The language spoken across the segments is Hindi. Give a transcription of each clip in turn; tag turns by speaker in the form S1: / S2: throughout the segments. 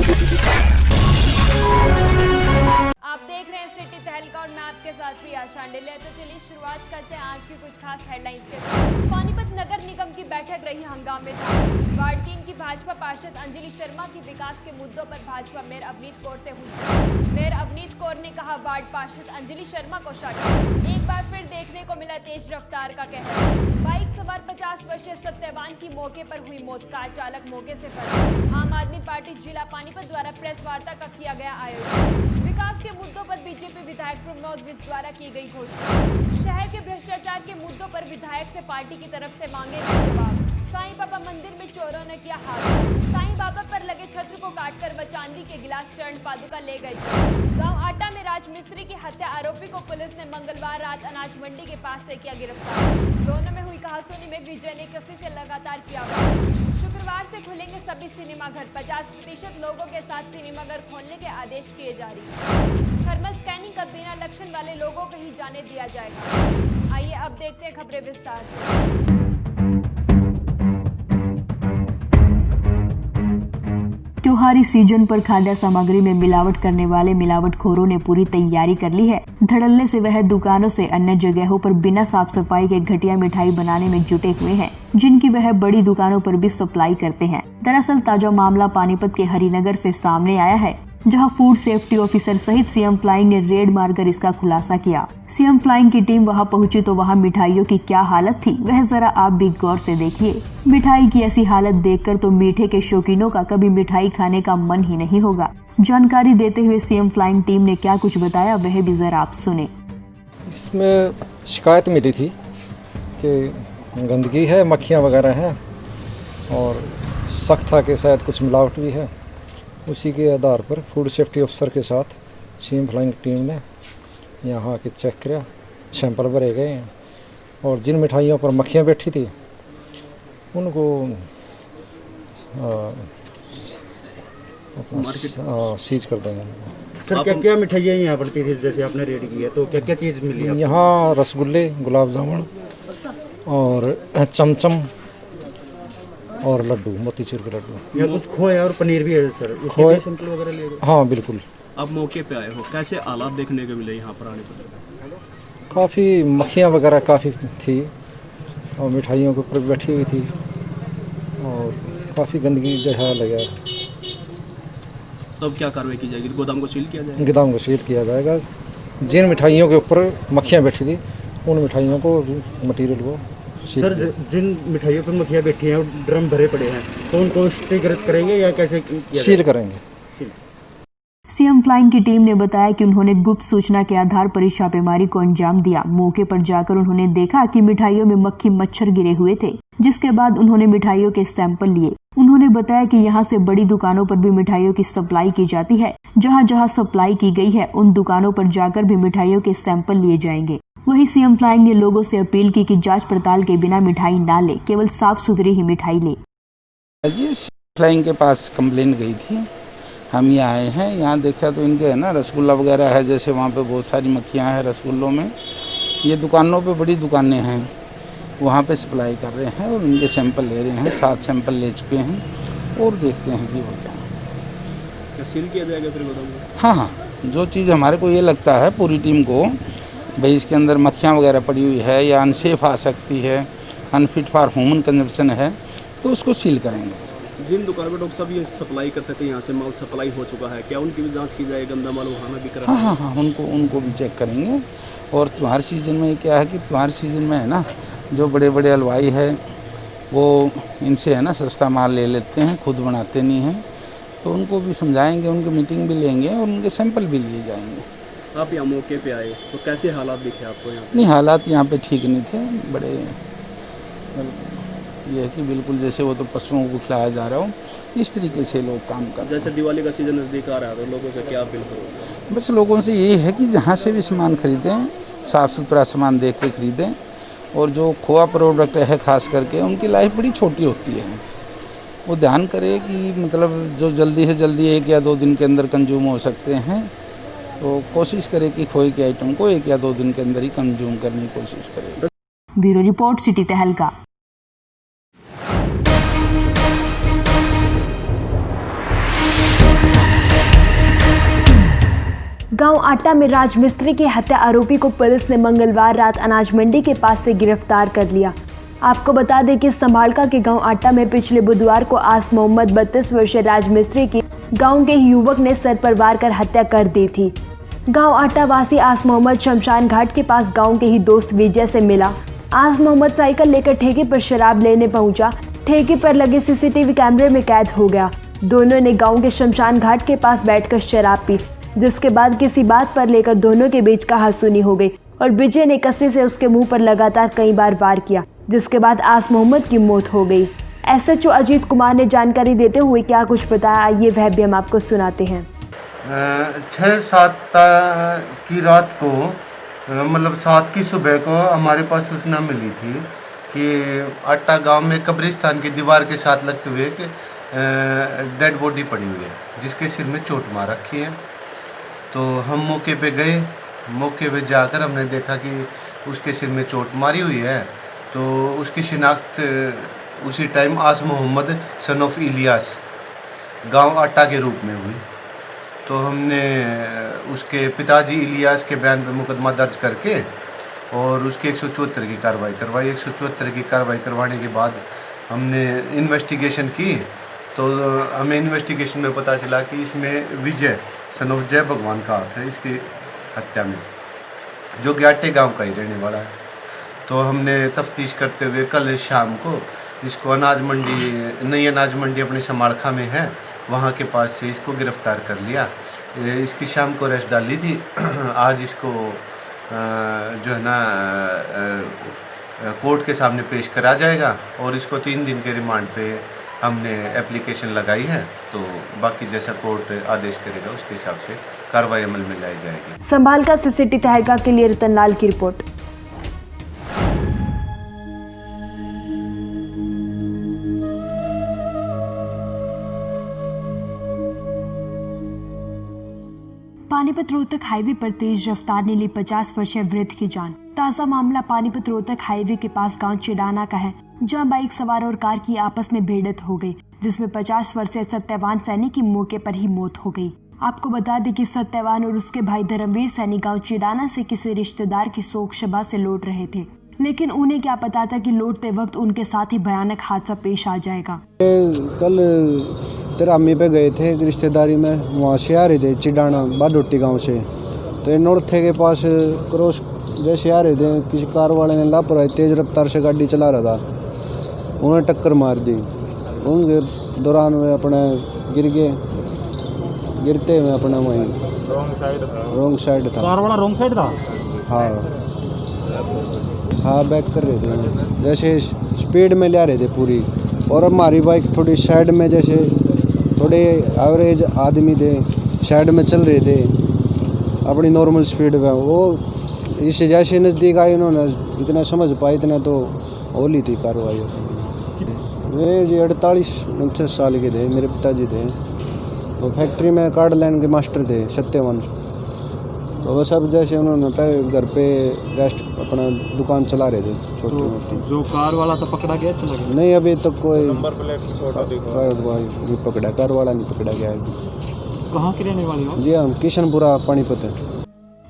S1: आप देख रहे हैं सिटी तहलका और मैं आपके साथ प्रिया शांडिल्य। तो चलिए शुरुआत करते हैं आज की कुछ खास हेडलाइंस के साथ। पानीपत नगर निगम की बैठक रही हंगामेदार। वार्ड 3 की भाजपा पार्षद अंजलि शर्मा की विकास के मुद्दों पर भाजपा मेयर अवनीत कौर से हुई। मेयर अवनीत कौर ने कहा वार्ड पार्षद अंजलि शर्मा को शट। एक बार फिर देखने को मिला तेज रफ्तार का कहर। बाइक सवार 50 वर्षीय सत्यवान की मौके पर हुई मौत, कार चालक मौके से फरार। आम आदमी पार्टी जिला पानीपत द्वारा प्रेस वार्ता का किया गया आयोजन। विकास के मुद्दों पर बीजेपी विधायक प्रमोद विज द्वारा की गई घोषणा। शहर के भ्रष्टाचार के मुद्दों पर विधायक से पार्टी की तरफ से मांगे गए जवाब। साईं बाबा मंदिर में चोरों ने किया हादसा। साईं बाबा पर लगे छत्र को काटकर व चांदी के गिलास चरण पादुका ले गए। गांव आटा में राजमिस्त्री की हत्या आरोपी को पुलिस ने मंगलवार रात अनाज मंडी के पास से किया गिरफ्तार। दोनों में हुई कहासुनी में विजय ने कसी से लगातार किया। शुक्रवार से खुलेंगे सभी सिनेमाघर। 50% लोगों के साथ सिनेमाघर खोलने के आदेश किए जारी। थर्मल स्कैनिंग कर बिना लक्षण वाले लोगों को ही जाने दिया जाएगा। आइए अब देखते हैं खबरें विस्तार से।
S2: त्योहारी सीजन पर खाद्य सामग्री में मिलावट करने वाले मिलावटखोरों ने पूरी तैयारी कर ली है। धड़ल्ले से वह दुकानों से अन्य जगहों पर बिना साफ सफाई के घटिया मिठाई बनाने में जुटे हुए हैं, जिनकी वह बड़ी दुकानों पर भी सप्लाई करते हैं। दरअसल ताजा मामला पानीपत के हरिनगर से सामने आया है, जहां फूड सेफ्टी ऑफिसर सहित सीएम फ्लाइंग ने रेड मारकर इसका खुलासा किया। सीएम फ्लाइंग की टीम वहां पहुंची तो वहां मिठाइयों की क्या हालत थी, वह जरा आप भी गौर से देखिए। मिठाई की ऐसी हालत देखकर तो मीठे के शौकीनों का कभी मिठाई खाने का मन ही नहीं होगा। जानकारी देते हुए सीएम फ्लाइंग टीम ने क्या कुछ बताया, वह भी जरा आप सुने।
S3: इसमें शिकायत मिली थी कि गंदगी है, मक्खियाँ वगैरह हैं और सख्त था कि शायद कुछ मिलावट भी है। उसी के आधार पर फूड सेफ्टी अफसर के साथ सीएम फ्लाइंग टीम ने यहाँ आके चेक किया, सैंपल भरे गए हैं और जिन मिठाइयों पर मक्खियाँ बैठी थी उनको सीज कर देंगे।
S4: सर क्या क्या मिठाइयाँ यहाँ पड़ती थी, जैसे आपने रेड की है तो क्या क्या चीज़ मिली है?
S3: यहाँ रसगुल्ले, गुलाब जामुन और चमचम और लड्डू, मोतीचूर के लड्डू।
S4: यहाँ कुछ खोया और पनीर भी है सर,
S3: खोए
S4: सैंपल वगैरह ले गए?
S3: हाँ बिल्कुल।
S5: अब मौके पे आए हो, कैसे हालात देखने को मिले यहाँ पर आने पर?
S3: काफ़ी मक्खियाँ वगैरह काफ़ी थी और मिठाइयों के ऊपर बैठी हुई थी और काफ़ी गंदगी जैसा लगा।
S5: तब क्या कार्रवाई की जाएगी? गोदाम को सील किया जाएगा?
S3: गोदाम को सील किया जाएगा। जिन मिठाइयों के ऊपर मक्खियाँ बैठी थी उन मिठाइयों को, मटीरियल को सील
S4: सर जिन मिठाइयों पर मक्खियाँ बैठी हैं और ड्रम भरे पड़े हैं तो उनको स्टीकरित करेंगे या कैसे
S3: सील करेंगे?
S2: सीएम फ्लाइंग की टीम ने बताया कि उन्होंने गुप्त सूचना के आधार पर इस छापेमारी को अंजाम दिया। मौके पर जाकर उन्होंने देखा कि मिठाइयों में मक्खी मच्छर गिरे हुए थे, जिसके बाद उन्होंने मिठाइयों के सैंपल लिए। उन्होंने बताया कि यहाँ से बड़ी दुकानों पर भी मिठाइयों की सप्लाई की जाती है। जहाँ जहाँ सप्लाई की गई है उन दुकानों पर जाकर भी मिठाइयों के सैंपल लिए जाएंगे। वहीं सीएम फ्लाइंग ने लोगों से अपील की कि जांच पड़ताल के बिना मिठाई ना ले, केवल साफ सुथरी ही मिठाई ले।
S6: जी फ्लाइंग के पास कंप्लेंट गई थी, हम ये आए हैं, यहाँ देखा तो इनके है ना रसगुल्ला वगैरह है, जैसे वहाँ पे बहुत सारी मक्खियाँ हैं रसगुल्लों में। ये दुकानों पे बड़ी दुकानें हैं, वहाँ पे सप्लाई कर रहे हैं और इनके सैंपल ले रहे हैं। 7 सैंपल ले चुके हैं और देखते हैं कि वो क्या
S5: सील किया जाएगा फिर गोदाम को?
S6: हाँ हाँ, जो चीज़ हमारे को ये लगता है पूरी टीम को भाई इसके अंदर मक्खियाँ वगैरह पड़ी हुई है या अनसेफ आ सकती है, अनफिट फॉर ह्यूमन कंजप्शन है, तो उसको सील करेंगे।
S5: जिन दुकानों पर डॉक्टर साहब ये सप्लाई करते थे, यहाँ से माल सप्लाई हो चुका है, क्या उनकी भी जांच की जाए? गंदा माल वहाँ ना बिक रहा है?
S6: हाँ, उनको भी चेक करेंगे। और त्योहार सीजन में क्या है कि त्योहार सीजन में है ना जो बड़े बड़े हलवाई है वो इनसे है ना सस्ता माल ले लेते हैं, खुद बनाते नहीं हैं, तो उनको भी समझाएंगे, उनकी मीटिंग भी लेंगे और उनके सैंपल भी लिए जाएंगे।
S5: आप यहाँ मौके पे आए तो कैसे हालात दिखे आपको यहाँ?
S6: नहीं, हालात यहाँ पे ठीक नहीं थे, बड़े ये है कि बिल्कुल जैसे वो तो पशुओं को खिलाया जा रहा हो इस तरीके से लोग काम कर रहे हैं।
S5: जैसे दिवाली का सीजन नज़दीक आ रहा है तो लोगों से क्या अपील करोगे?
S6: बस लोगों से ये है कि जहाँ से भी सामान खरीदें साफ़ सुथरा सामान देख के खरीदें और जो खोआ प्रोडक्ट है खास करके उनकी लाइफ बड़ी छोटी होती है, वो ध्यान करें कि मतलब जो जल्दी से जल्दी 1 या 2 दिन के अंदर कंज्यूम हो सकते हैं, तो कोशिश करें कि खोए के आइटम को 1 या 2 दिन के अंदर ही कंज्यूम करने की कोशिश करें।
S2: ब्यूरो रिपोर्ट, सिटी तहलका।
S1: गांव आटा में राजमिस्त्री की हत्या आरोपी को पुलिस ने मंगलवार रात अनाज मंडी के पास से गिरफ्तार कर लिया। आपको बता दें कि संभालका के गांव आटा में पिछले बुधवार को आस मोहम्मद 32 वर्षीय राजमिस्त्री की गांव के युवक ने सर पर वार कर हत्या कर दी थी। गांव आटा वासी आस मोहम्मद शमशान घाट के पास गांव के ही दोस्त विजय से मिला। आस मोहम्मद साइकिल लेकर ठेके पर शराब लेने पहुंचा। ठेके पर लगे सीसीटीवी कैमरे में कैद हो गया। दोनों ने गांव के शमशान घाट के पास बैठकर शराब पी, जिसके बाद किसी बात पर लेकर दोनों के बीच कहासुनी हो गई और विजय ने कस्से से उसके मुंह पर लगातार कई बार वार किया, जिसके बाद आस मोहम्मद की मौत हो गई। एसएचओ अजीत कुमार ने जानकारी देते हुए क्या कुछ बताया, आइए वह भी हम आपको सुनाते हैं।
S4: 6-7 की रात को मतलब 7 की सुबह को हमारे पास सूचना मिली थी कि आटा गांव में कब्रिस्तान की दीवार के साथ लगते हुए कि डेड बॉडी पड़ी हुई है, जिसके सिर में चोट मार रखी है। तो हम मौके पे गए। मौके पे जाकर हमने देखा कि उसके सिर में चोट मारी हुई है। तो उसकी शिनाख्त उसी टाइम आस मोहम्मद सन ऑफ इलियास गांव आटा के रूप में हुई। तो हमने उसके पिताजी इलियास के बयान पर मुकदमा दर्ज करके और उसकी 174 की कार्रवाई करवाई। 174 की कार्रवाई करवाने के बाद हमने इन्वेस्टिगेशन की। तो हमें इन्वेस्टिगेशन में पता चला कि इसमें विजय सन ऑफ जय भगवान का हाथ है इसकी हत्या में, जो ग्याटे गांव का ही रहने वाला है। तो हमने तफ्तीश करते हुए कल शाम को इसको अनाज मंडी, नई अनाज मंडी अपने समालखा में है, वहाँ के पास से इसको गिरफ़्तार कर लिया। इसकी शाम को अरेस्ट डाली थी। आज इसको जो है ना कोर्ट के सामने पेश करा जाएगा और इसको 3 दिन के रिमांड पे हमने एप्लीकेशन लगाई है। तो बाकी जैसा कोर्ट आदेश करेगा उसके हिसाब से कार्रवाई अमल में लाई जाएगी।
S1: संभालका से सिटी तहलका के लिए रतनलाल की रिपोर्ट। पानीपत रोहतक हाईवे पर तेज रफ्तार ने ली 50 वर्षीय वृद्ध की जान। ताजा मामला पानीपत रोहतक हाईवे के पास गांव चिडाना का है, जहां बाइक सवार और कार की आपस में भिड़ंत हो गई, जिसमें 50 वर्षीय सत्यवान सैनी की मौके पर ही मौत हो गई। आपको बता दें कि सत्यवान और उसके भाई धर्मवीर सैनी गांव चिडाना से किसी रिश्तेदार की शोक सभा से लौट रहे थे, लेकिन उन्हें क्या पता था कि लौटते वक्त उनके साथ ही भयानक हादसा पेश आ जाएगा।
S7: कल तिरामी पे गए थे एक रिश्तेदारी में, वहाँ से आ रहे थे चिडाना बाडोटी गांव से। तो नौरथे के पास क्रॉस जैसे आ रहे थे, किसी कार वाले ने लापरवाही तेज रफ्तार से गाड़ी चला रहा था, उन्हें टक्कर मार दी। उनके दौरान वे अपने गिर गए, गिरते हुए अपना वहीं रॉन्ग साइड था।
S4: कार वाला रॉन्ग साइड था?
S7: हाँ बैक कर रहे थे, जैसे स्पीड में ले रहे थे पूरी, और हमारी बाइक थोड़ी साइड में, जैसे थोड़े एवरेज आदमी थे, साइड में चल रहे थे अपनी नॉर्मल स्पीड में। वो इससे जैसे नज़दीक आए उन्होंने इतना समझ पाए, इतना तो होली थी कार्रवाई। वे जी 48-49 साल के थे, मेरे पिताजी थे। वो फैक्ट्री में कार्ड लाइन के मास्टर थे, सत्यवान। तो वो सब जैसे उन्होंने घर पे रेस्ट अपना दुकान चला रहे थे छोटी मोटी।
S4: जो कार वाला था पकड़ा गया, चला गया?
S7: नहीं, अभी तक तो कोई नहीं पकड़ा, कार वाला नहीं पकड़ा गया अभी।
S4: कहाँ के रहने वाले हो?
S7: जी हम किशनपुरा पानीपत है।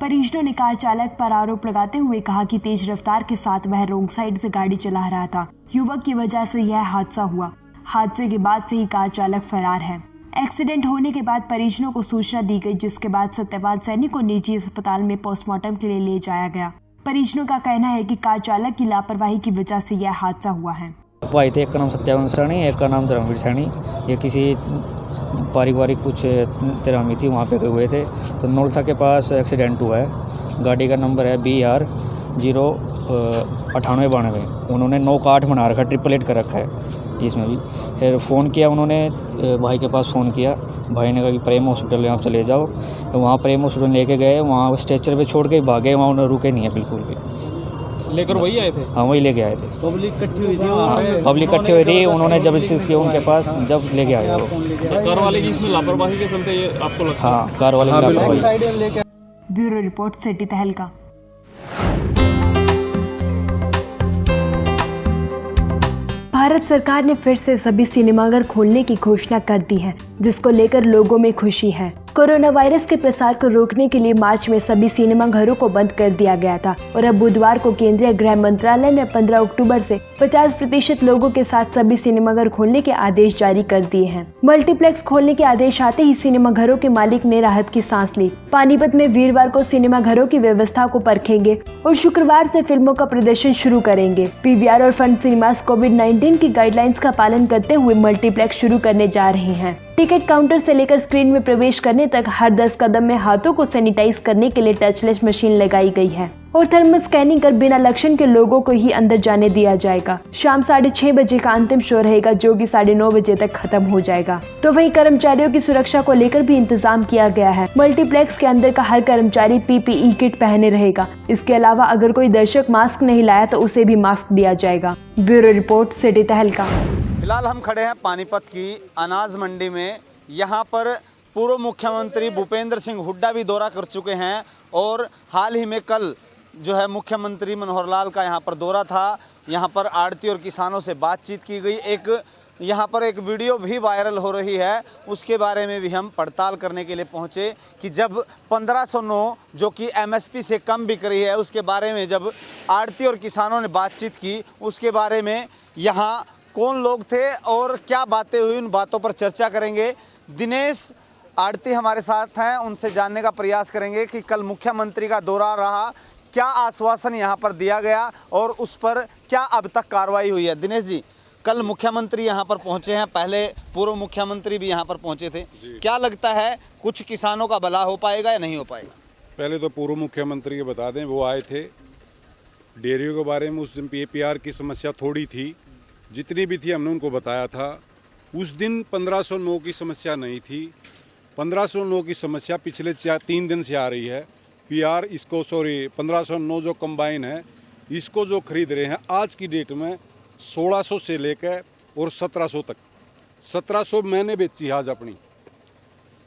S1: परिजनों ने कार चालक पर आरोप लगाते हुए कहा कि तेज रफ्तार के साथ वह रोंग साइड से गाड़ी चला रहा था। युवक की वजह से यह हादसा हुआ। हादसे के बाद से ही कार चालक फरार है। एक्सीडेंट होने के बाद परिजनों को सूचना दी गई, जिसके बाद सत्यवान सैनी को निजी अस्पताल में पोस्टमार्टम के लिए ले जाया गया। परिजनों का कहना है कि कार चालक की लापरवाही की वजह से यह हादसा हुआ है।
S8: भाई थे, एक का नाम सत्यवान सैनी, एक का नाम धर्मवीर सैनी। ये किसी पारिवारिक कुछ तिरामी थी, वहाँ पे गए हुए थे। तो नौलथा के पास एक्सीडेंट हुआ है। गाड़ी का नंबर है BR 09892। उन्होंने 9 का 8 बना रखा, 888 कर रखा है इसमें भी। फिर फ़ोन किया उन्होंने, भाई के पास फ़ोन किया। भाई ने कहा कि प्रेम हॉस्पिटल यहाँ चले जाओ। तो वहाँ प्रेम हॉस्पिटल लेके गए, वहाँ स्ट्रेचर पे छोड़ के भागे। वहाँ उन्होंने रुके नहीं है बिल्कुल भी।
S5: लेकर वही आए थे?
S8: हाँ, वही लेके आए थे।
S5: पब्लिक इकट्ठी हुई थी?
S8: पब्लिक इकट्ठी हुई थी, उन्होंने जबरदस्ती किया उनके पास, जब लेके आए वो।
S5: कार वाले की इसमें लापरवाही के चलते ये आपको लगता है?
S8: हाँ, कार वाले की लापरवाही।
S1: ब्यूरो रिपोर्ट, सिटी तहलका। भारत सरकार ने फिर से सभी सिनेमाघर खोलने की घोषणा कर दी है। जिसको लेकर लोगों में खुशी है। कोरोना वायरस के प्रसार को रोकने के लिए मार्च में सभी सिनेमा घरों को बंद कर दिया गया था और अब बुधवार को केंद्रीय गृह मंत्रालय ने 15 अक्टूबर से 50% लोगों के साथ सभी सिनेमाघर खोलने के आदेश जारी कर दिए हैं। मल्टीप्लेक्स खोलने के आदेश आते ही सिनेमाघरों के मालिक ने राहत की सांस ली। पानीपत में वीरवार को सिनेमाघरों की व्यवस्था को परखेंगे और शुक्रवार से फिल्मों का प्रदर्शन शुरू करेंगे। पीवीआर और फन सिनेमास कोविड-19 की गाइडलाइंस का पालन करते हुए मल्टीप्लेक्स शुरू करने जा रहे हैं। टिकट काउंटर से लेकर स्क्रीन में प्रवेश करने तक हर 10 कदम में हाथों को सैनिटाइज करने के लिए टचलेस मशीन लगाई गई है और थर्मल स्कैनिंग कर बिना लक्षण के लोगों को ही अंदर जाने दिया जाएगा। शाम 6:30 बजे का अंतिम शो रहेगा, जो कि 9:30 बजे तक खत्म हो जाएगा। तो वहीं कर्मचारियों की सुरक्षा को लेकर भी इंतजाम किया गया है। मल्टीप्लेक्स के अंदर का हर कर्मचारी PPE किट पहने रहेगा। इसके अलावा अगर कोई दर्शक मास्क नहीं लाया तो उसे भी मास्क दिया जाएगा। ब्यूरो रिपोर्ट, सिटी तहलका।
S9: फिलहाल हम खड़े हैं पानीपत की अनाज मंडी में। यहाँ पर पूर्व मुख्यमंत्री भूपेंद्र सिंह हुड्डा भी दौरा कर चुके हैं और हाल ही में कल जो है मुख्यमंत्री मनोहर लाल का यहाँ पर दौरा था। यहाँ पर आड़ती और किसानों से बातचीत की गई। यहाँ पर एक वीडियो भी वायरल हो रही है, उसके बारे में भी हम पड़ताल करने के लिए पहुँचे कि जब 1509 जो कि MSP से कम बिक रही है, उसके बारे में जब आड़ती और किसानों ने बातचीत की, उसके बारे में यहाँ कौन लोग थे और क्या बातें हुई, उन बातों पर चर्चा करेंगे। दिनेश आड़ती हमारे साथ हैं, उनसे जानने का प्रयास करेंगे कि कल मुख्यमंत्री का दौरा रहा, क्या आश्वासन यहाँ पर दिया गया और उस पर क्या अब तक कार्रवाई हुई है। दिनेश जी, कल मुख्यमंत्री यहाँ पर पहुँचे हैं, पहले पूर्व मुख्यमंत्री भी यहाँ पर पहुँचे थे, क्या लगता है कुछ किसानों का भला हो पाएगा या नहीं हो पाएगा?
S10: पहले तो पूर्व मुख्यमंत्री के बता दें, वो आए थे डेयरियों के बारे में। उस दिन PPR की समस्या थोड़ी थी, जितनी भी थी हमने उनको बताया था। उस दिन 1509 की समस्या नहीं थी। 1509 की समस्या पिछले 3 दिन से आ रही है। PR इसको 1509 जो कंबाइन है, इसको जो खरीद रहे हैं आज की डेट में 1600 से लेकर और 1700 तक। 1700 मैंने बेची आज अपनी।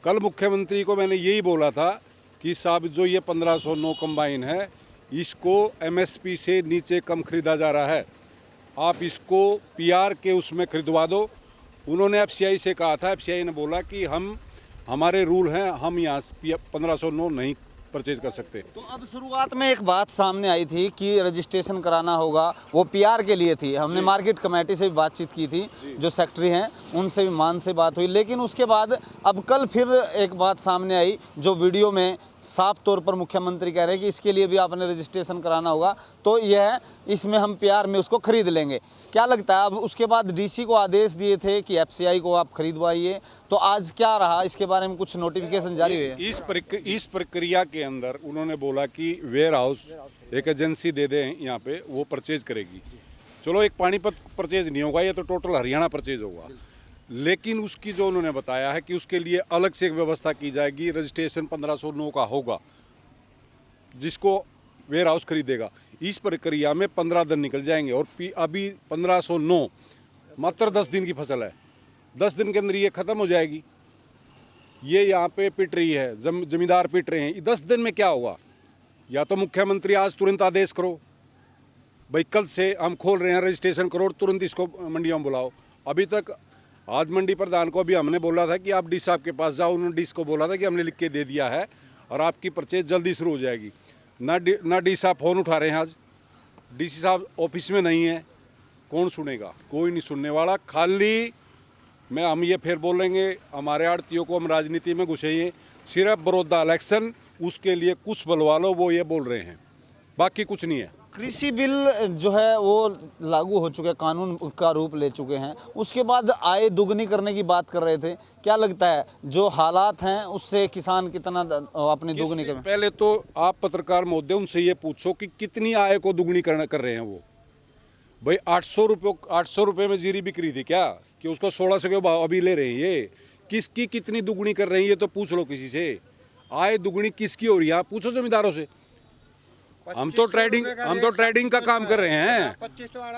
S10: कल मुख्यमंत्री को मैंने यही बोला था कि साहब जो ये 1509 कंबाइन है, इसको MSP से नीचे कम खरीदा जा रहा है, आप इसको PR के उसमें खरीदवा दो। उन्होंने FCI से कहा था, FCI ने बोला कि हमारे रूल हैं, हम यहाँ 1509 नहीं परचेज कर सकते।
S9: तो अब शुरुआत में एक बात सामने आई थी कि रजिस्ट्रेशन कराना होगा, वो PR के लिए थी। हमने मार्केट कमेटी से भी बातचीत की थी, जो सेक्रेटरी हैं उनसे भी मान से बात हुई, लेकिन उसके बाद अब कल फिर एक बात सामने आई जो वीडियो में साफ तौर पर मुख्यमंत्री कह रहे हैं कि इसके लिए भी आपने रजिस्ट्रेशन कराना होगा, तो यह इसमें हम PR में उसको खरीद लेंगे। क्या लगता है अब उसके बाद DC को आदेश दिए थे कि FCI को आप खरीदवाइए, तो आज क्या रहा, इसके बारे में कुछ नोटिफिकेशन जारी हुए हैं?
S10: इस प्रक्रिया के अंदर उन्होंने बोला कि वेयर हाउस एक एजेंसी दे दें यहाँ पे, वो परचेज करेगी। चलो, एक पानीपत परचेज नहीं होगा, ये तो टोटल हरियाणा परचेज होगा। लेकिन उसकी जो उन्होंने बताया है कि उसके लिए अलग से एक व्यवस्था की जाएगी, रजिस्ट्रेशन 1509 का होगा, जिसको वेयर हाउस खरीदेगा। इस प्रक्रिया में 15 दिन निकल जाएंगे और अभी 1509 मात्र 10 दिन की फसल है। 10 दिन के अंदर ये ख़त्म हो जाएगी। ये यहाँ पे पिट रही है, जमींदार पिट रहे हैं। 10 दिन में क्या होगा? या तो मुख्यमंत्री आज तुरंत आदेश करो, भाई कल से हम खोल रहे हैं, रजिस्ट्रेशन करो, तुरंत इसको मंडियों में बुलाओ। अभी तक आज मंडी प्रधान को भी हमने बोला था कि आप DC साहब के पास जाओ, उन्होंने DC को बोला था कि हमने लिख के दे दिया है और आपकी परचेज जल्दी शुरू हो जाएगी। ना DC साहब फ़ोन उठा रहे हैं। आज DC साहब ऑफिस में नहीं है, कौन सुनेगा? कोई नहीं सुनने वाला। खाली हम ये फिर बोलेंगे, हमारे आड़तियों को हम राजनीति में घुसेंगे, सिर्फ बड़ौदा इलेक्शन, उसके लिए कुछ बलवा लो, वो ये बोल रहे हैं, बाकी कुछ नहीं है।
S9: कृषि बिल जो है वो लागू हो चुके, कानून का रूप ले चुके हैं, उसके बाद आय दुगनी करने की बात कर रहे थे। क्या लगता है जो हालात हैं उससे किसान कितना अपनी दुगनी कर?
S10: पहले तो आप पत्रकार महोदय उनसे ये पूछो कि कितनी आय को दुगनी कर रहे हैं वो। भाई 800 रुपये में जीरी बिक रही थी क्या, कि उसको 1600 के भाव अभी ले रहे हैं? ये किसकी कितनी दुगनी कर रहे हैं, ये तो पूछ लो किसी से। आय दुगनी किसकी हो रही है, आप पूछो जमींदारों से। हम तो ट्रेडिंग का काम कर रहे हैं।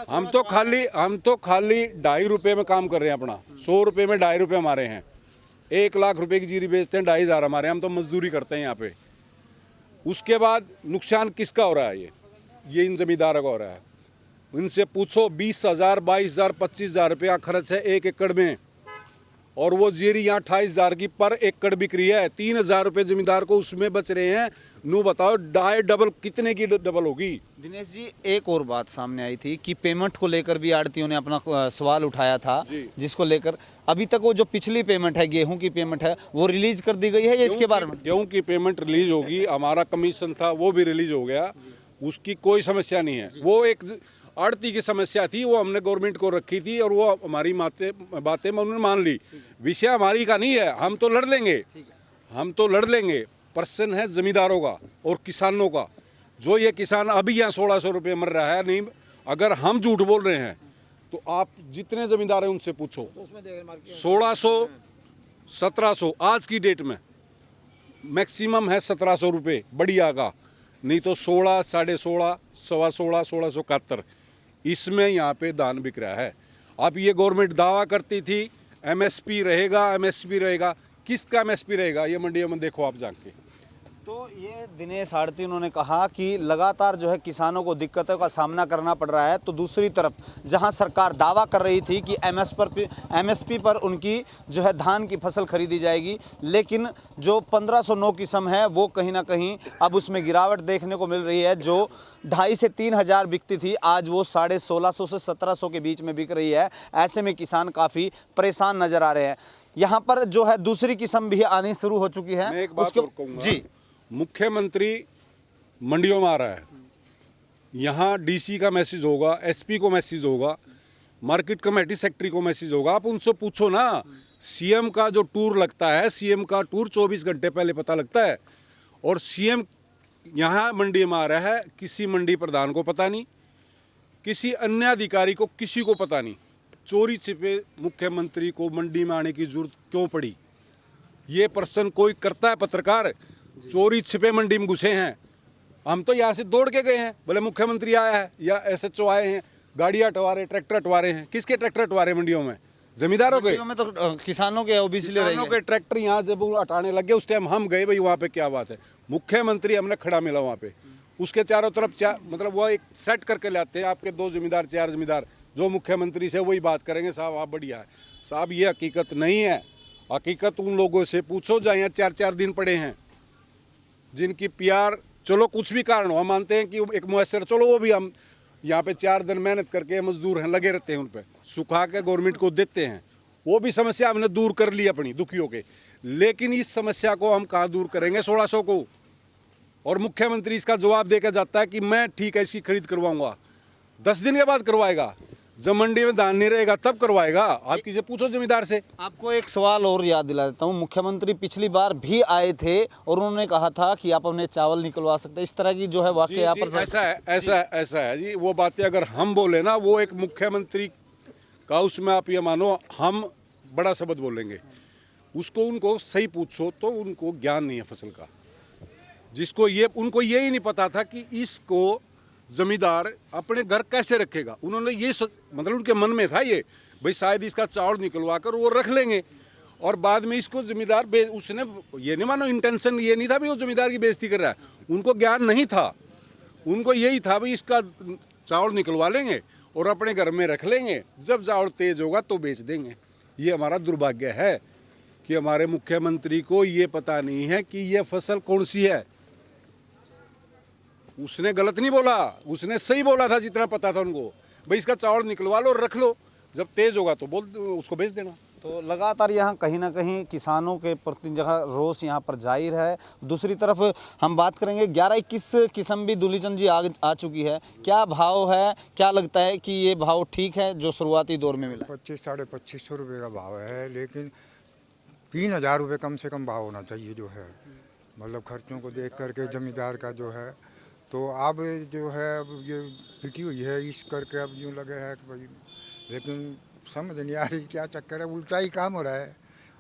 S10: हम तो खाली 2.5 रुपये में काम कर रहे हैं अपना। 100 रुपये में 2.5 रुपये हमारे हैं। 1 लाख रुपए की जीरी बेचते हैं, 2,500 हमारे। हम तो मजदूरी करते हैं यहाँ पे। उसके बाद नुकसान किसका हो रहा है? ये इन जमींदारों का हो रहा है। इनसे पूछो, 20,000, 22,000, 25,000 रुपया खर्च है 1 एकड़ में। और वो जीरी यहाँ 28,000 की पर एकड़ बिक रही है। 3,000 रुपये जमींदार को उसमें बच रहे हैं। नू बताओ डाई डबल कितने की डबल होगी।
S9: दिनेश जी, एक और बात सामने आई थी कि पेमेंट को लेकर भी आड़तियों ने अपना सवाल उठाया था, जिसको लेकर अभी तक वो जो पिछली पेमेंट है, गेहूं की पेमेंट है, वो रिलीज कर दी गई है या इसके बारे में?
S10: गेहूं की पेमेंट रिलीज होगी, हमारा कमीशन था वो भी रिलीज हो गया, उसकी कोई समस्या नहीं है। वो एक आड़ती की समस्या थी, वो हमने गवर्नमेंट को रखी थी और वो हमारी बातें उन्होंने मान ली। विषय हमारी का नहीं है, हम तो लड़ लेंगे, हम तो लड़ लेंगे। प्रश्न है जमींदारों का और किसानों का। जो ये किसान अभी यहाँ 1600 रुपये मर रहा है, नहीं अगर हम झूठ बोल रहे हैं तो आप जितने जमींदार हैं उनसे पूछो। 1600 1700 आज की डेट में मैक्सिमम है 1700 रुपये बढ़िया का, नहीं तो 16 16.5 16 1671 इसमें यहाँ पे धान बिक रहा है। अब ये गवर्नमेंट दावा करती थी एमएसपी रहेगा, एमएसपी रहेगा, किसका एमएसपी रहेगा ये मंडियों में देखो आप जाके।
S9: तो ये दिनेश आड़ती उन्होंने कहा कि लगातार जो है किसानों को दिक्कतों का सामना करना पड़ रहा है, तो दूसरी तरफ जहां सरकार दावा कर रही थी कि एमएसपी पर उनकी जो है धान की फसल खरीदी जाएगी, लेकिन जो 1509 किस्म है वो कहीं ना कहीं अब उसमें गिरावट देखने को मिल रही है। जो 2,500 से 3,000 बिकती थी, आज वो 1650 से 1700 के बीच में बिक रही है। ऐसे में किसान काफ़ी परेशान नज़र आ रहे हैं। यहाँ पर जो है दूसरी किस्म भी आनी शुरू हो चुकी है।
S10: मैं एक बात और कहूँगा, जी, मुख्यमंत्री मंडियों में आ रहा है, यहाँ डीसी का मैसेज होगा, एसपी को मैसेज होगा, मार्केट कमेटी सेक्रेटरी को मैसेज होगा। आप उनसे पूछो ना, सीएम का जो टूर लगता है, सीएम का टूर 24 घंटे पहले पता लगता है, और सीएम यहाँ मंडी में आ रहा है, किसी मंडी प्रधान को पता नहीं, किसी अन्य अधिकारी को किसी को पता नहीं। चोरी छिपे मुख्यमंत्री को मंडी में आने की जरूरत क्यों पड़ी, ये प्रश्न कोई करता है? पत्रकार चोरी छिपे मंडी में घुसे हैं, हम तो यहाँ से दौड़ के गए हैं, बोले मुख्यमंत्री आया है या एसएचओ आए हैं, गाड़ियाँ हटवा रहे, ट्रैक्टर हटवा रहे हैं। किसके ट्रैक्टर हटवा रहे मंडियों में? जमींदारों के?
S9: में तो किसानों के ओबीसी
S10: किसानों के ट्रैक्टर यहाँ जब हटाने लगे उस टाइम हम गए, भाई वहाँ पे क्या बात है। मुख्यमंत्री हमने खड़ा मिला वहाँ पे, उसके चारों तरफ मतलब वो एक सेट करके लाते हैं, आपके 2 जमींदार 4 जमींदार, जो मुख्यमंत्री से वही बात करेंगे, साहब आप बढ़िया है। साहब ये हकीकत नहीं है, हकीकत उन लोगों से पूछो जहाँ यहाँ 4-4 दिन पड़े हैं, जिनकी पीआर, चलो कुछ भी कारण हो, हम मानते हैं कि एक मुयसर, चलो वो भी हम यहाँ पे 4 दिन मेहनत करके मजदूर हैं, लगे रहते हैं, उन पे सुखा के गवर्नमेंट को देते हैं, वो भी समस्या हमने दूर कर ली अपनी दुखियों के। लेकिन इस समस्या को हम कहाँ दूर करेंगे 1600 को? और मुख्यमंत्री इसका जवाब देकर जाता है कि मैं ठीक है इसकी खरीद करवाऊंगा। 10 दिन के बाद करवाएगा, जब मंडी में धान नहीं रहेगा तब करवाएगा। आप किसी पूछो जमींदार से।
S9: आपको एक सवाल और याद दिला देता हूँ, मुख्यमंत्री पिछली बार भी आए थे और उन्होंने कहा था कि आप अपने चावल निकलवा सकते हैं। इस तरह की जो है वाकई यहाँ पर
S10: ऐसा है जी, वो बातें अगर हम बोले ना, वो एक मुख्यमंत्री का उसमें आप ये मानो हम बड़ा शब्द बोलेंगे, उसको उनको सही पूछो तो उनको ज्ञान नहीं है फसल का, जिसको ये उनको यही नहीं पता था कि इसको जमींदार अपने घर कैसे रखेगा। उन्होंने ये मतलब उनके मन में था ये, भाई शायद इसका चावल निकलवा कर वो रख लेंगे और बाद में इसको जमींदार उसने ये नहीं मानो, इंटेंशन ये नहीं था भाई वो जमींदार की बेइज्जती कर रहा है, उनको ज्ञान नहीं था, उनको यही था भाई इसका चावल निकलवा लेंगे और अपने घर में रख लेंगे, जब चावल तेज होगा तो बेच देंगे। ये हमारा दुर्भाग्य है कि हमारे मुख्यमंत्री को ये पता नहीं है कि ये फसल कौन सी है। उसने गलत नहीं बोला, उसने सही बोला था जितना पता था उनको, भाई इसका चावल निकलवा लो और रख लो, जब तेज होगा तो बोल उसको बेच देना।
S9: तो लगातार यहाँ कहीं ना कहीं किसानों के प्रति जगह रोष यहाँ पर जाहिर है। दूसरी तरफ हम बात करेंगे 11-21 किस्म भी दुलीचंद जी आ चुकी है, क्या भाव है, क्या लगता है कि ये भाव ठीक है जो शुरुआती दौर में मिला?
S11: 2500-2550 रुपये का भाव है, लेकिन 3,000 रुपये कम से कम भाव होना चाहिए जो है, मतलब खर्चों को देख करके जमींदार का जो है। तो अब जो है अब ये पिटी हुई है इस करके अब यूँ लगे है कि भाई, लेकिन समझ नहीं आ रही क्या चक्कर है, उल्टा ही काम हो रहा है।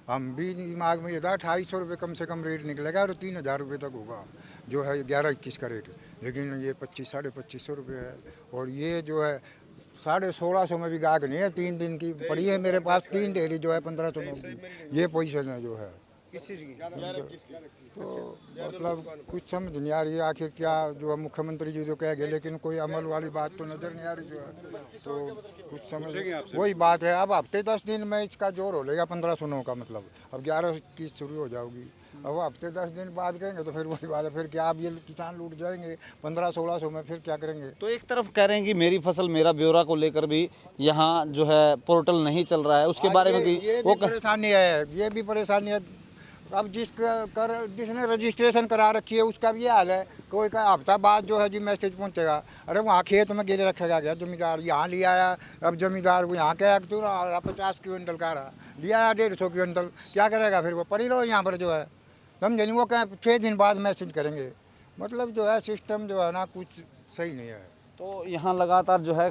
S11: हम भी दिमाग में ये था 250 रुपये कम से कम रेट निकलेगा और 3,000 रुपये तक होगा जो है 11-21 का रेट, लेकिन ये 2500-2550 रुपये है। और ये जो है 1650 में भी गाहक नहीं है, 3 दिन की पड़ी है मेरे पास, 3 ढेरी जो है 1500 की, ये पोजीशन है जो है।
S9: किस चीज़ की?
S11: तो मतलब कुछ समझ नहीं आ रही है आखिर क्या जो है मुख्यमंत्री जी जो कह गए, लेकिन कोई अमल वाली बात तो नज़र नहीं आ रही जो है। तो कुछ समझ वही बात है, अब हफ्ते 10 दिन में इसका जोर हो लेगा 1509 का, मतलब अब 11 की शुरू हो जाओगी। अब हफ्ते 10 दिन बाद करेंगे तो फिर वही बात है, फिर क्या अब ये किसान लूट जाएंगे 1500-1600 में, फिर क्या करेंगे।
S9: तो एक तरफ कह रहे हैं कि मेरी फसल मेरा ब्यौरा को लेकर भी यहाँ जो है पोर्टल नहीं चल रहा है, उसके बारे में
S11: ये
S9: वो
S11: भी परेशानी है, ये भी परेशानी है। अब जिसने रजिस्ट्रेशन करा रखी है उसका भी ये हाल है, कोई का हफ्ता बाद जो है जी मैसेज पहुंचेगा, अरे वहाँ खेत में गिरे रखेगा गया जमींदार, यहाँ लिया आया, अब जमींदार को यहाँ क्या तो 50 क्विंटल का रहा, लिया आया 150 क्विंटल, क्या करेगा फिर वो पड़ी रहो यहाँ पर जो है, समझे नहीं। वो कहें 6 दिन बाद मैसेज करेंगे, मतलब जो है सिस्टम जो है ना कुछ सही नहीं है।
S9: तो यहाँ लगातार जो है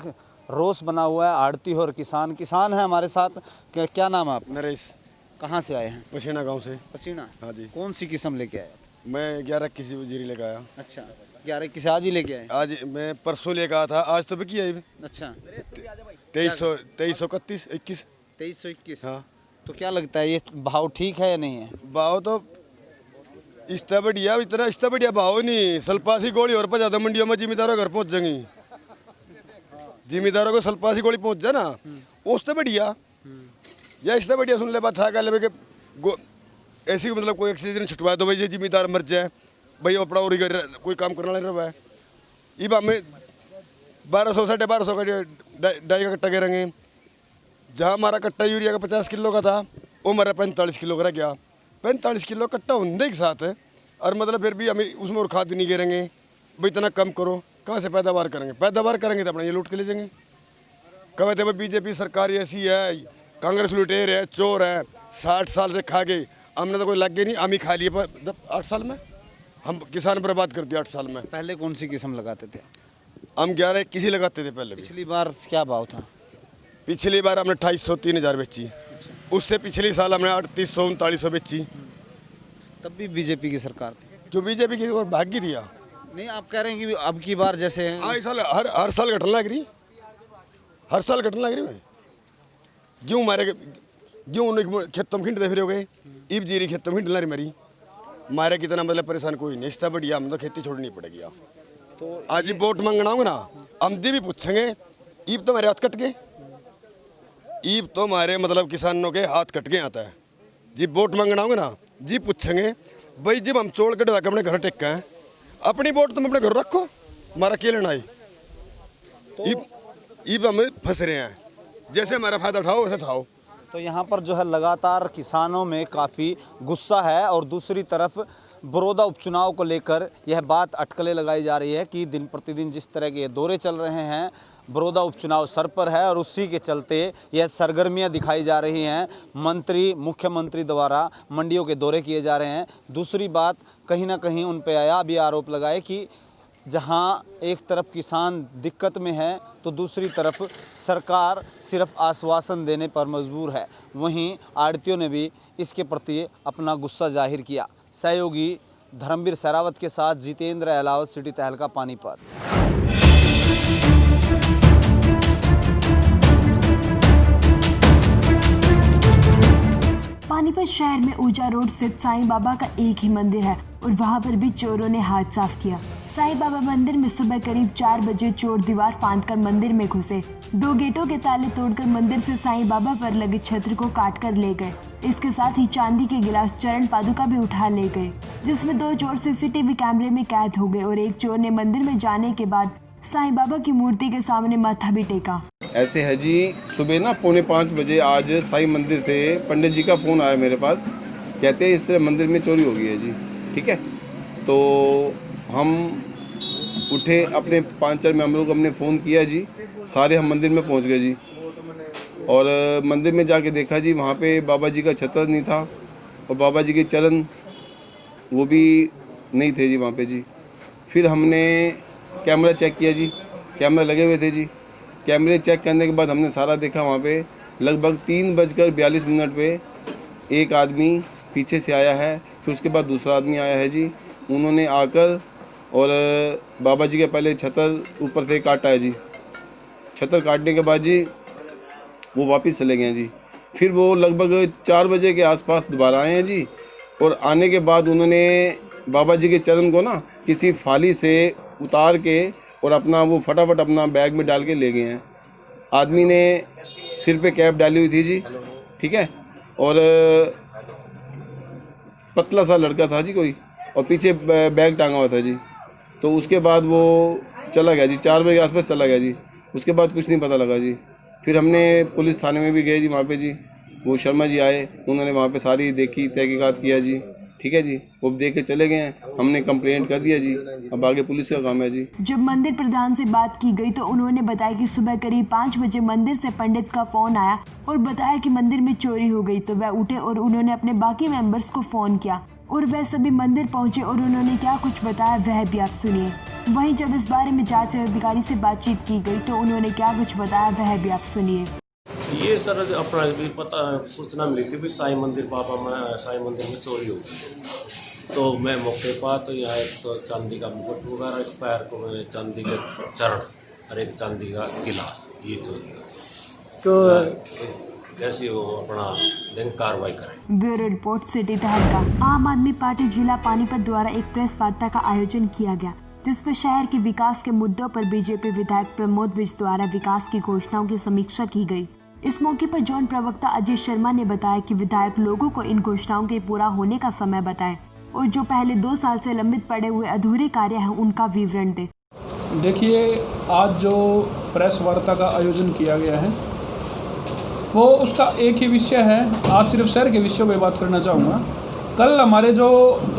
S9: रोष बना हुआ है, आड़ती और किसान है हमारे साथ। क्या नाम है आप?
S12: नरेश।
S9: कहाँ से आए हैं?
S12: पसीना गांव से।
S9: पसीना?
S12: हाँ जी।
S9: कौन सी किस्म लेके आए?
S12: मैं 11 किसी जीरी लेकर आया।
S9: अच्छा, 11 किसी आज ही लेके आए?
S12: आज मैं परसों लेकर आया था, आज तो बिकी आई।
S9: अच्छा,
S12: 2321।
S9: 2321।
S12: हाँ।
S9: तो क्या लगता है ये भाव ठीक है या नहीं है?
S12: भाव तो इतना बढ़िया भाव नहीं, सल्पासी गोली और ज्यादा मंडियों में जिम्मेदारों घर पहुंच जाएंगी, जिम्मेदारों को सल्पासी गोली पहुंच जाए ना, उससे बढ़िया या इससे बढ़िया सुन ले बात था कह ले ऐसी मतलब कोई एक्सीडेंट छुटवाए तो भाई ये जिम्मेदार मर जाए, भाई अपना और कोई काम करना नहीं रहा है। इब हमें 1200 1250 का डाई का कट्टा गिरेंगे, जहाँ हमारा कट्टा यूरिया का 50 किलो का था वो हमारा 45 किलो का रह गया। 45 किलो कट्टा होने के साथ है, और मतलब फिर भी हमें उसमें और खाद नहीं गिरेंगे, भाई इतना कम करो, कहाँ से पैदावार करेंगे तो अपना ये लूट के ले जाएंगे। कहते भाई बीजेपी सरकार ऐसी है, कांग्रेस लुटेर है, चोर है, 60 साल से खा गए, हमने तो कोई लग गए नहीं, हम ही खा लिए 8 साल में, हम किसान बर्बाद कर दिया 8 साल में।
S9: पहले कौन सी किस्म लगाते थे?
S12: हम 11 किसी लगाते थे पहले।
S9: पिछली बार क्या भाव था?
S12: पिछली बार हमने 2500-3000 बेची, उससे पिछले साल हमने 3800-3900 बेची।
S9: तब भी बीजेपी की सरकार थी।
S12: जो बीजेपी की और भाग्य दिया
S9: नहीं, आप कह रहे हैं कि अब की बार जैसे
S12: हर साल घटना लग रही, हर साल घटना लग रही। मैं गेहूँ मारे गेहूँ खेतों में खिंडते फिर हो गए, ईब जीरी खेतों में खिंडना रही मेरी, मारे कितना मतलब परेशान कोई नहीं, इससे बढ़िया हम तो खेती छोड़नी पड़ेगी। तो आज ही वोट मांगना होगा ना, हम भी पूछेंगे ईब तो हमारे हाथ कट गए, ईब तो हमारे मतलब किसानों के हाथ कट गए आता है जी। वोट मांगना होगा ना जी, पूछेंगे भाई जब हम चोड़ कटवा के अपने घर टेका है, अपनी वोट तुम अपने घर रखो, हमारा क्या लेना है। ईब हम फंस रहे हैं, जैसे हमारा फायदा उठाओ वैसे उठाओ।
S9: तो यहाँ पर जो है लगातार किसानों में काफ़ी गुस्सा है, और दूसरी तरफ बड़ौदा उपचुनाव को लेकर यह बात अटकलें लगाई जा रही है कि दिन प्रतिदिन जिस तरह के दौरे चल रहे हैं, बड़ौदा उपचुनाव सर पर है, और उसी के चलते यह सरगर्मियां दिखाई जा रही हैं। मुख्यमंत्री द्वारा मंडियों के दौरे किए जा रहे हैं। दूसरी बात, कहीं ना कहीं उन पर यह भी आरोप लगाए कि जहां एक तरफ किसान दिक्कत में है तो दूसरी तरफ सरकार सिर्फ आश्वासन देने पर मजबूर है। वहीं आड़तियों ने भी इसके प्रति अपना गुस्सा जाहिर किया। सहयोगी धर्मवीर सहरावत के साथ जितेंद्र अहलावत, सिटी तहलका, पानीपत।
S2: पानीपत शहर में ऊंचा रोड स्थित साईं बाबा का एक ही मंदिर है और वहां पर भी चोरों ने हाथ साफ किया। साईं बाबा मंदिर में सुबह करीब 4 बजे चोर दीवार फांदकर मंदिर में घुसे, 2 गेटों के ताले तोड़कर मंदिर से साईं बाबा पर लगे छत्र को काटकर ले गए। इसके साथ ही चांदी के गिलास, चरण पादुका भी उठा ले गए, जिसमें 2 चोर सीसीटीवी कैमरे में कैद हो गए और एक चोर ने मंदिर में जाने के बाद साईं बाबा की मूर्ति के सामने माथा भी टेका।
S13: ऐसे है जी, सुबह ना 4:45 बजे आज साईं मंदिर से पंडित जी का फ़ोन आया मेरे पास, कहते हैं इस तरह मंदिर में चोरी हो गई है जी। ठीक है, तो हम उठे, अपने 5-4 मेम्बरों को हमने फ़ोन किया जी, सारे हम मंदिर में पहुंच गए जी। और मंदिर में जाके देखा जी, वहाँ पे बाबा जी का छत्र नहीं था और बाबा जी के चरण वो भी नहीं थे जी वहाँ पे जी। फिर हमने कैमरा चेक किया जी, कैमरा लगे हुए थे जी। कैमरे चेक करने के बाद हमने सारा देखा, वहाँ पे लगभग 3:42 पे एक आदमी पीछे से आया है, फिर उसके बाद दूसरा आदमी आया है जी। उन्होंने आकर और बाबा जी के पहले छतर ऊपर से काटा है जी। छतर काटने के बाद जी वो वापस चले गए जी। फिर वो लगभग 4 बजे के आसपास दोबारा आए हैं जी, और आने के बाद उन्होंने बाबा जी के चरण को ना किसी फाली से उतार के और अपना वो फटाफट अपना बैग में डाल के ले गए हैं। आदमी ने सिर पे कैप डाली हुई थी जी, ठीक है, और पतला सा लड़का था जी कोई, और पीछे बैग टांगा हुआ था जी। तो उसके बाद वो चला गया जी, 4 बजे के आसपास चला गया जी। उसके बाद कुछ नहीं पता लगा जी। फिर हमने पुलिस थाने में भी गए जी, वहाँ पे जी वो शर्मा जी आए, उन्होंने वहाँ पे सारी देखी, तहकीकात किया जी, ठीक है जी। वो देख के चले गए हैं, हमने कंप्लेंट कर दिया जी, अब आगे पुलिस का काम है जी।
S2: जब मंदिर प्रधान से बात की गई तो उन्होंने बताया कि सुबह करीब 5 बजे मंदिर से पंडित का फोन आया और बताया कि मंदिर में चोरी हो गई। तो वह उठे और उन्होंने अपने बाकी मेंबर्स को फोन किया और वह सभी मंदिर पहुंचे और उन्होंने क्या कुछ बताया वह भी आप सुनिए। वहीं जब इस बारे में जांच अधिकारी से बातचीत की गई तो उन्होंने क्या कुछ बताया वह भी आप सुनिए।
S14: ये सर अपना भी पता सूचना मिली थी भी साईं मंदिर साईं मंदिर में चोरी हो गई। तो मैं मौके पर तो यहाँ एक तो चांदी का मुकुट वगैरह, एक पैर को चांदी के चरण और एक चांदी का गिलास, ये चोरी है। तो कैसी वो अपना दिन कार्रवाई करें।
S2: ब्यूरो रिपोर्ट सिटी तहलका। आम आदमी पार्टी जिला पानीपत द्वारा एक प्रेस वार्ता का आयोजन किया गया जिसमें शहर के विकास के मुद्दों पर बीजेपी विधायक प्रमोद विज द्वारा विकास की घोषणाओं की समीक्षा की गई। इस मौके पर जॉन प्रवक्ता अजय शर्मा ने बताया कि विधायक लोगों को इन घोषणाओं के पूरा होने का समय बताए और जो पहले 2 साल से लंबित पड़े हुए अधूरे कार्य हैं उनका विवरण दे।
S15: देखिए, आज जो प्रेस वार्ता का आयोजन किया गया है वो उसका एक ही विषय है। आज सिर्फ शहर के विषयों पर बात करना चाहूँगा। कल हमारे जो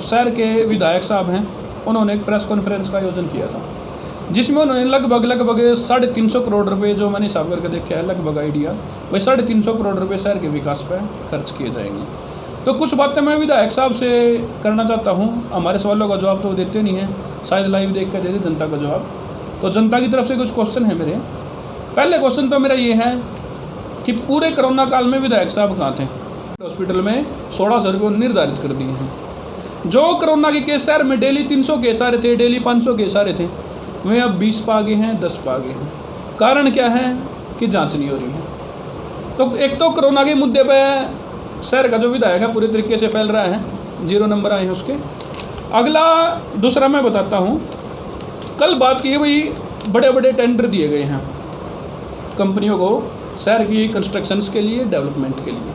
S15: शहर के विधायक साहब हैं उन्होंने एक प्रेस कॉन्फ्रेंस का आयोजन किया था जिसमें उन्होंने लगभग 350 करोड़ रुपए, जो मैंने हिसाब करके देखा है लगभग आइडिया, वही 350 करोड़ रुपए शहर के विकास पर खर्च किए जाएंगे। तो कुछ बातें मैं विधायक साहब से करना चाहता हूं। हमारे सवालों का जवाब तो वो देते नहीं हैं, शायद लाइव देख कर दे दे जनता का जवाब। तो जनता की तरफ से कुछ क्वेश्चन है मेरे। पहले क्वेश्चन तो मेरा ये है कि पूरे कोरोना काल में विधायक साहब कहाँ थे? हॉस्पिटल में 1600 रुपये निर्धारित कर दिए हैं। जो कोरोना के केस शहर में डेली 300 केस आ रहे थे, डेली 500 केस आ रहे थे, वे अब 20 पे आगे हैं, 10 पे आगे हैं। कारण क्या है कि जांच नहीं हो रही है। तो एक तो कोरोना के मुद्दे पे शहर का जो विधायक है पूरे तरीके से फैल रहा है, 0 नंबर आए हैं उसके। अगला दूसरा मैं बताता हूँ, कल बात की भाई बड़े बड़े टेंडर दिए गए हैं कंपनियों को शहर की कंस्ट्रक्शंस के लिए, डेवलपमेंट के लिए।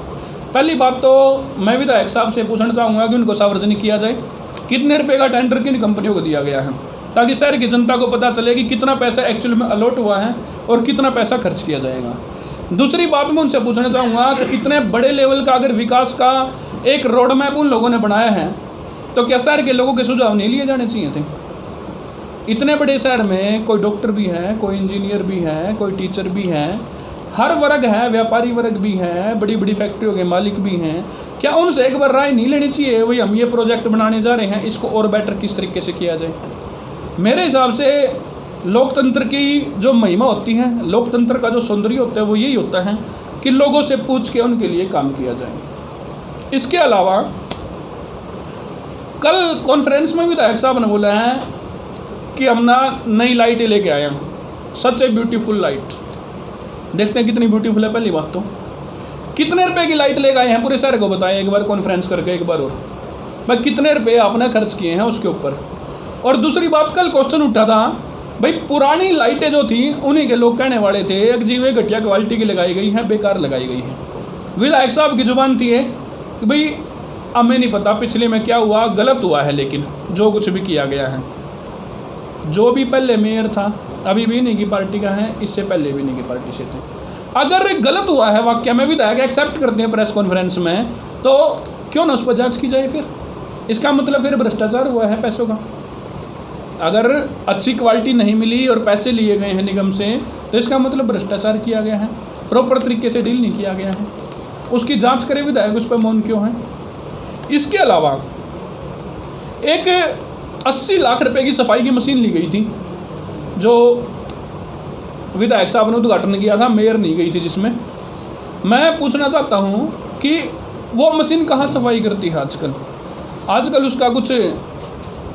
S15: पहली बात तो मैं विधायक साहब से पूछना चाहूँगा कि उनको सार्वजनिक किया जाए कितने रुपए का टेंडर किन कंपनियों को दिया गया है, ताकि शहर की जनता को पता चले कि कितना पैसा एक्चुअल में अलॉट हुआ है और कितना पैसा खर्च किया जाएगा। दूसरी बात मैं उनसे पूछना चाहूँगा कि इतने बड़े लेवल का अगर विकास का एक रोड मैप उन लोगों ने बनाया है तो क्या शहर के लोगों के सुझाव नहीं लिए जाने चाहिए थे? इतने बड़े शहर में कोई डॉक्टर भी है, कोई इंजीनियर भी है, कोई टीचर भी है, हर वर्ग है, व्यापारी वर्ग भी है, बड़ी बड़ी फैक्ट्रियों के मालिक भी हैं। क्या उनसे एक बार राय नहीं लेनी चाहिए भाई हम ये प्रोजेक्ट बनाने जा रहे हैं, इसको और बेटर किस तरीके से किया जाए? मेरे हिसाब से लोकतंत्र की जो महिमा होती है, लोकतंत्र का जो सौंदर्य होता है वो यही होता है कि लोगों से पूछ के उनके लिए काम किया जाए। इसके अलावा कल कॉन्फ्रेंस में विधायक साहब ने बोला है कि हम ना नई लाइटें लेके आए हैं, सच ए ब्यूटीफुल लाइट। देखते हैं कितनी ब्यूटीफुल है। पहली बात तो कितने रुपए की लाइट लेके आए हैं पूरे शहर को बताएं एक बार कॉन्फ्रेंस करके एक बार और, भाई कितने रुपए आपने खर्च किए हैं उसके ऊपर। और दूसरी बात, कल क्वेश्चन उठा था भाई पुरानी लाइटें जो थी उन्हीं के लोग कहने वाले थे एक जीवे घटिया क्वालिटी की लगाई गई हैं, बेकार लगाई गई हैं। विधायक साहब की जुबान थी कि भाई हमें नहीं पता पिछले में क्या हुआ, गलत हुआ है, लेकिन जो कुछ भी किया गया है, जो भी पहले मेयर था अभी भी नहीं की पार्टी का है, इससे पहले भी नहीं की पार्टी से थे। अगर गलत हुआ है वाक्य में विधायक एक्सेप्ट करते हैं प्रेस कॉन्फ्रेंस में, तो क्यों ना उस पर जाँच की जाए? फिर इसका मतलब फिर भ्रष्टाचार हुआ है पैसों का। अगर अच्छी क्वालिटी नहीं मिली और पैसे लिए गए हैं निगम से तो इसका मतलब भ्रष्टाचार किया गया है, प्रॉपर तरीके से डील नहीं किया गया है। उसकी जांच करे विधायक, उस पर मौन क्यों है? इसके अलावा एक 80 लाख रुपए की सफाई की मशीन ली गई थी जो विधायक साहब ने उद्घाटन किया था, मेयर नहीं गई थी, जिसमें मैं पूछना चाहता हूँ कि वो मशीन कहाँ सफाई करती है आजकल उसका कुछ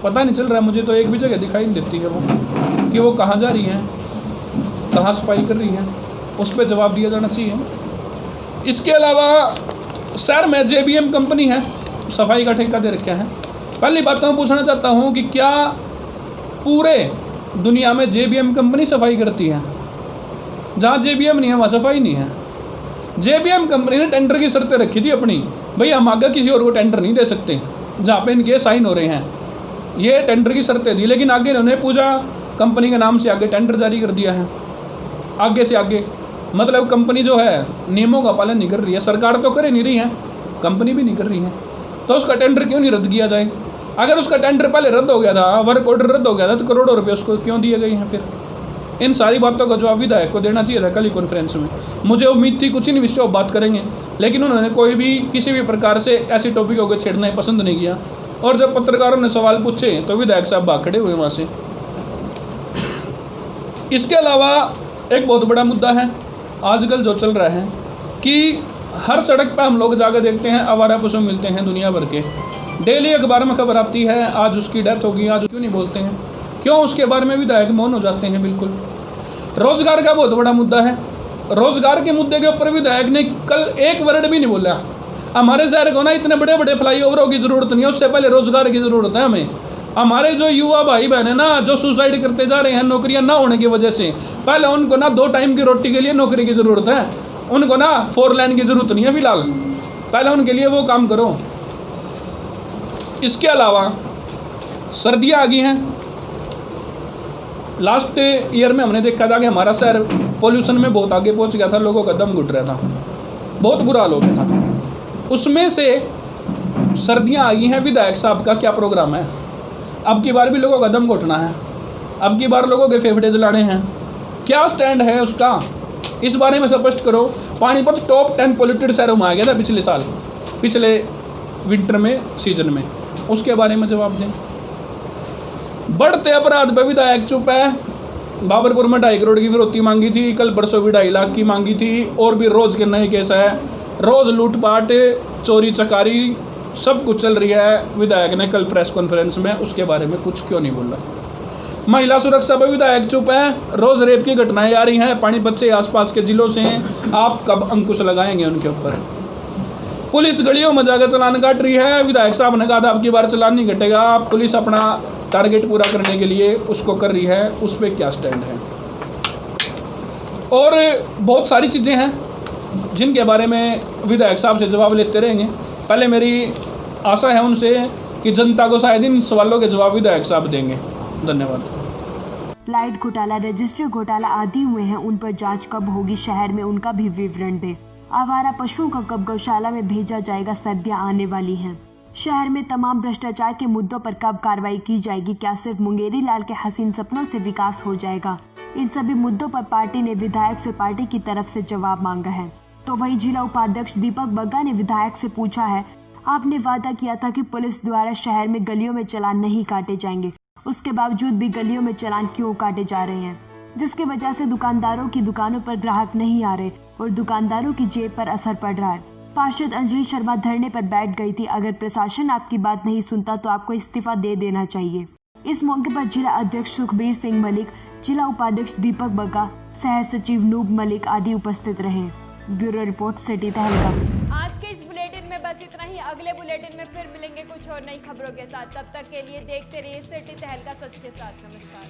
S15: पता नहीं चल रहा है। मुझे तो एक भी जगह दिखाई नहीं देती है वो कि वो कहाँ जा रही है, कहाँ सफाई कर रही है, उस पर जवाब दिया जाना चाहिए। इसके अलावा शहर में JBM कंपनी है, सफाई का ठेका दे रखा है। पहली बात तो मैं पूछना चाहता हूँ कि क्या पूरे दुनिया में JBM कंपनी सफाई करती है? जहाँ JBM नहीं है वहाँ सफाई नहीं है। JBM कंपनी ने टेंडर की शर्तें रखी थी अपनी, भाई हम आगे किसी और को टेंडर नहीं दे सकते जहाँ पे इनके साइन हो रहे हैं, ये टेंडर की शर्तें थी। लेकिन आगे इन्होंने पूजा कंपनी के नाम से आगे टेंडर जारी कर दिया है, आगे से आगे। मतलब कंपनी जो है नियमों का पालन नहीं कर रही है। सरकार तो करे नहीं रही है, कंपनी भी नहीं कर रही है, तो उसका टेंडर क्यों नहीं रद्द किया जाए? अगर उसका टेंडर पहले रद्द हो गया था, वर्क ऑर्डर रद्द हो गया था, तो करोड़ों रुपये उसको क्यों दिए गए हैं? फिर इन सारी बातों का जवाब विधायक को देना चाहिए था कल ही कॉन्फ्रेंस में। मुझे उम्मीद थी कुछ इन विषयों पर बात करेंगे, लेकिन उन्होंने कोई भी किसी भी प्रकार से ऐसी टॉपिकों को छेड़ना पसंद नहीं किया। और जब पत्रकारों ने सवाल पूछे तो विधायक साहब भाग खड़े हुए वहाँ से। इसके अलावा एक बहुत बड़ा मुद्दा है आजकल जो चल रहा है कि हर सड़क पर हम लोग जाकर देखते हैं आवारा पशु मिलते हैं दुनिया भर के। डेली अखबार में खबर आती है, आज उसकी डेथ होगी, आज क्यों नहीं बोलते हैं? क्यों उसके बारे में विधायक मौन हो जाते हैं? बिल्कुल। रोजगार का बहुत बड़ा मुद्दा है। रोजगार के मुद्दे के ऊपर विधायक ने कल एक वर्ड भी नहीं बोला। हमारे शहर को ना इतने बड़े बड़े फ्लाईओवरों की ज़रूरत नहीं है, उससे पहले रोजगार की ज़रूरत है हमें। हमारे जो युवा भाई बहन है ना, जो सुसाइड करते जा रहे हैं नौकरियां ना होने की वजह से, पहले उनको ना 2 टाइम की रोटी के लिए नौकरी की ज़रूरत है, उनको ना 4 लाइन की ज़रूरत नहीं है फिलहाल। पहले उनके लिए वो काम करो। इसके अलावा सर्दियाँ आ गई हैं। लास्ट ईयर में हमने देखा था कि हमारा शहर पोल्यूशन में बहुत आगे पहुंच गया था, लोगों का दम घुट रहा था, बहुत बुरा हाल हो गया था। उसमें से सर्दियां आ गई हैं। विधायक साहब का क्या प्रोग्राम है? अब की बार भी लोगों का दम घुटना है, अब की बार लोगों के फेफड़े जलाने हैं, क्या स्टैंड है उसका? इस बारे में स्पष्ट करो। पानीपत टॉप 10 पोल्यूटेड शहरों में आ गया था पिछले साल, पिछले विंटर में सीजन में, उसके बारे में जवाब दें। बढ़ते अपराध पर विधायक चुप है। बाबरपुर में 2.5 करोड़ की फिरौती मांगी थी, कल परसों भी 2.5 लाख की मांगी थी, और भी रोज़ के नए केस है, रोज़ लूटपाट, चोरी चकारी, सब कुछ चल रही है। विधायक ने कल प्रेस कॉन्फ्रेंस में उसके बारे में कुछ क्यों नहीं बोला? महिला सुरक्षा पर विधायक चुप है। रोज़ रेप की घटनाएं आ रही हैं पानीपत से, आसपास के जिलों से, आप कब अंकुश लगाएंगे उनके ऊपर? पुलिस गलियों में जाकर चालान काट रही है। विधायक साहब ने कहा था अब की बार चालान नहीं कटेगा, पुलिस अपना टारगेट पूरा करने के लिए उसको कर रही है, उस पर क्या स्टैंड है? और बहुत सारी चीज़ें हैं जिनके बारे में विधायक साहब से जवाब लेते रहेंगे। पहले मेरी आशा है उनसे कि जनता को शायद इन सवालों के जवाब विधायक साहब देंगे। धन्यवाद।
S2: लाइट घोटाला, रजिस्टर घोटाला आदि हुए हैं, उन पर जांच कब होगी, शहर में उनका भी विवरण दे। आवारा पशुओं का कब गौशाला में भेजा जाएगा, सर्दियां आने वाली हैं। शहर में तमाम भ्रष्टाचार के मुद्दों पर कब कार्रवाई की जाएगी, क्या सिर्फ मुंगेरी लाल के हसीन सपनों से विकास हो जाएगा? इन सभी मुद्दों पर पार्टी ने विधायक से पार्टी की तरफ से जवाब मांगा है। तो वही जिला उपाध्यक्ष दीपक बग्गा ने विधायक से पूछा है, आपने वादा किया था कि पुलिस द्वारा शहर में गलियों में चालान नहीं काटे जाएंगे, उसके बावजूद भी गलियों में चालान क्यों काटे जा रहे हैं, जिसकी वजह से दुकानदारों की दुकानों पर ग्राहक नहीं आ रहे और दुकानदारों की जेब पर असर पड़ रहा है। पार्षद अंजलि शर्मा धरने पर बैठ गई थी। अगर प्रशासन आपकी बात नहीं सुनता तो आपको इस्तीफा दे देना चाहिए। इस मौके पर जिला अध्यक्ष सुखबीर सिंह मलिक, जिला उपाध्यक्ष दीपक बग्गा, सह सचिव नूब मलिक आदि उपस्थित रहे। ब्यूरो रिपोर्ट, सिटी तहलका।
S1: आज के इस बुलेटिन में बस इतना ही। अगले बुलेटिन में फिर मिलेंगे कुछ और नई खबरों के साथ। तब तक के लिए देखते रहिए सिटी तहलका, सच के साथ। नमस्कार।